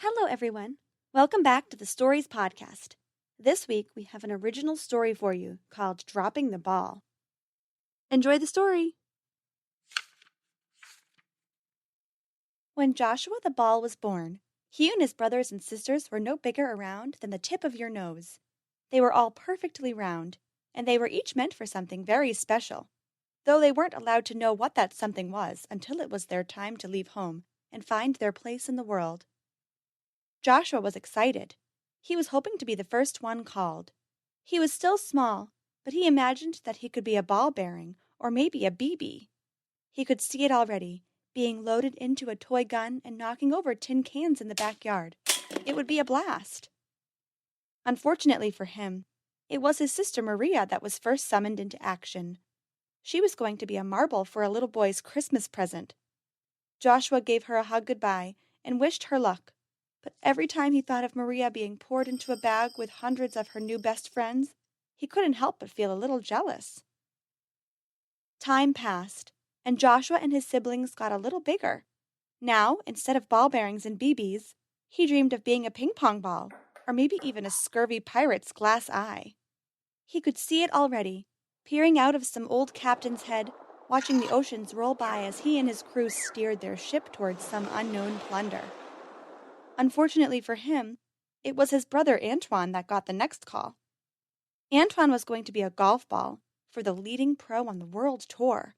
Hello, everyone. Welcome back to the Stories Podcast. This week, we have an original story for you called Dropping the Ball. Enjoy the story. When Joshua the Ball was born, he and his brothers and sisters were no bigger around than the tip of your nose. They were all perfectly round, and they were each meant for something very special, though they weren't allowed to know what that something was until it was their time to leave home and find their place in the world. Joshua was excited. He was hoping to be the first one called. He was still small, but he imagined that he could be a ball bearing or maybe a BB. He could see it already, being loaded into a toy gun and knocking over tin cans in the backyard. It would be a blast. Unfortunately for him, it was his sister Maria that was first summoned into action. She was going to be a marble for a little boy's Christmas present. Joshua gave her a hug goodbye and wished her luck. But every time he thought of Maria being poured into a bag with hundreds of her new best friends, he couldn't help but feel a little jealous. Time passed, and Joshua and his siblings got a little bigger. Now, instead of ball bearings and BBs, he dreamed of being a ping-pong ball, or maybe even a scurvy pirate's glass eye. He could see it already, peering out of some old captain's head, watching the oceans roll by as he and his crew steered their ship towards some unknown plunder. Unfortunately for him, it was his brother Antoine that got the next call. Antoine was going to be a golf ball for the leading pro on the world tour.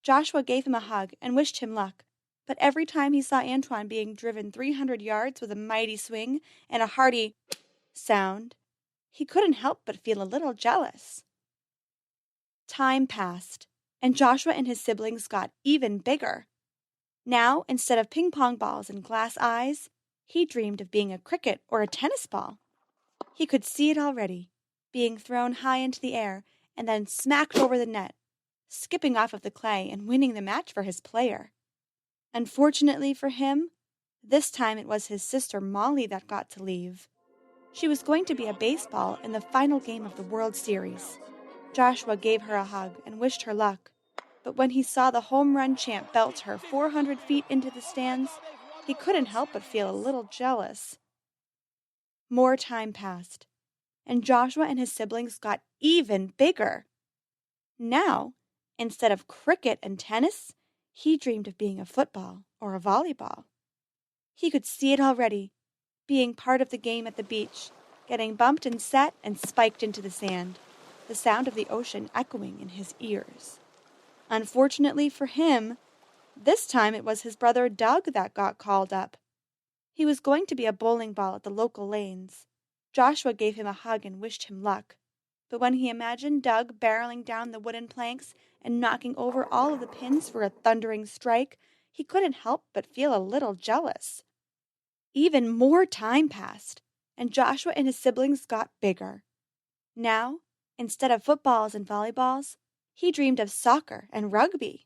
Joshua gave him a hug and wished him luck, but every time he saw Antoine being driven 300 yards with a mighty swing and a hearty sound, he couldn't help but feel a little jealous. Time passed, and Joshua and his siblings got even bigger. Now, instead of ping-pong balls and glass eyes, he dreamed of being a cricket or a tennis ball. He could see it already, being thrown high into the air and then smacked over the net, skipping off of the clay and winning the match for his player. Unfortunately for him, this time it was his sister Molly that got to leave. She was going to be a baseball in the final game of the World Series. Joshua gave her a hug and wished her luck, but when he saw the home run champ belt her 400 feet into the stands, he couldn't help but feel a little jealous. More time passed, and Joshua and his siblings got even bigger. Now, instead of cricket and tennis, he dreamed of being a football or a volleyball. He could see it already, being part of the game at the beach, getting bumped and set and spiked into the sand, the sound of the ocean echoing in his ears. Unfortunately for him, this time it was his brother Doug that got called up. He was going to be a bowling ball at the local lanes. Joshua gave him a hug and wished him luck. But when he imagined Doug barreling down the wooden planks and knocking over all of the pins for a thundering strike, he couldn't help but feel a little jealous. Even more time passed, and Joshua and his siblings got bigger. Now, instead of footballs and volleyballs, he dreamed of soccer and rugby.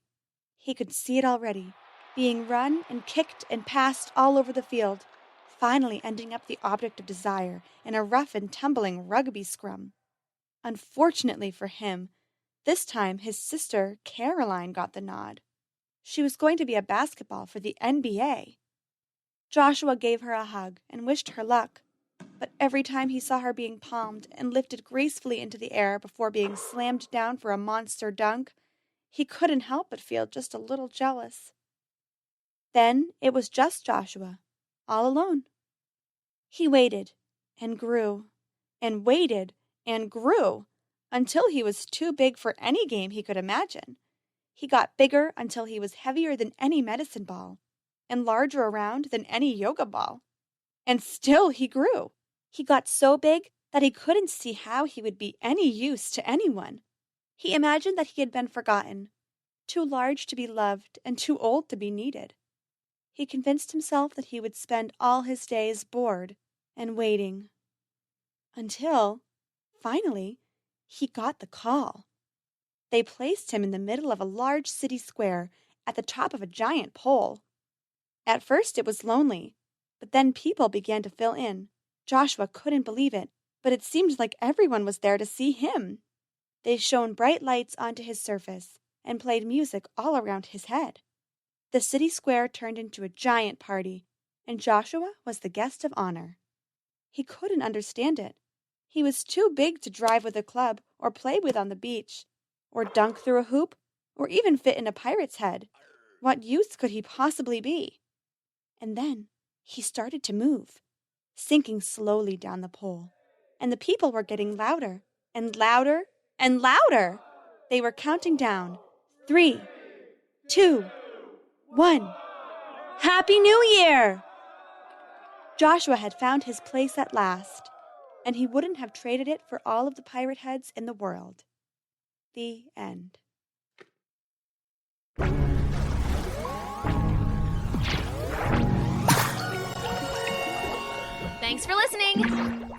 He could see it already, being run and kicked and passed all over the field, finally ending up the object of desire in a rough and tumbling rugby scrum. Unfortunately for him, this time his sister Caroline got the nod. She was going to be a basketball for the NBA. Joshua gave her a hug and wished her luck, but every time he saw her being palmed and lifted gracefully into the air before being slammed down for a monster dunk, he couldn't help but feel just a little jealous. Then it was just Joshua, all alone. He waited and grew and waited and grew until he was too big for any game he could imagine. He got bigger until he was heavier than any medicine ball and larger around than any yoga ball. And still he grew. He got so big that he couldn't see how he would be any use to anyone. He imagined that he had been forgotten, too large to be loved and too old to be needed. He convinced himself that he would spend all his days bored and waiting. Until, finally, he got the call. They placed him in the middle of a large city square at the top of a giant pole. At first it was lonely, but then people began to fill in. Joshua couldn't believe it, but it seemed like everyone was there to see him. They shone bright lights onto his surface and played music all around his head. The city square turned into a giant party, and Joshua was the guest of honor. He couldn't understand it. He was too big to drive with a club or play with on the beach, or dunk through a hoop, or even fit in a pirate's head. What use could he possibly be? And then he started to move, sinking slowly down the pole, and the people were getting louder and louder and louder. They were counting down. 3, 2, 1. Happy New Year! Joshua had found his place at last, and he wouldn't have traded it for all of the pirate heads in the world. The end. Thanks for listening!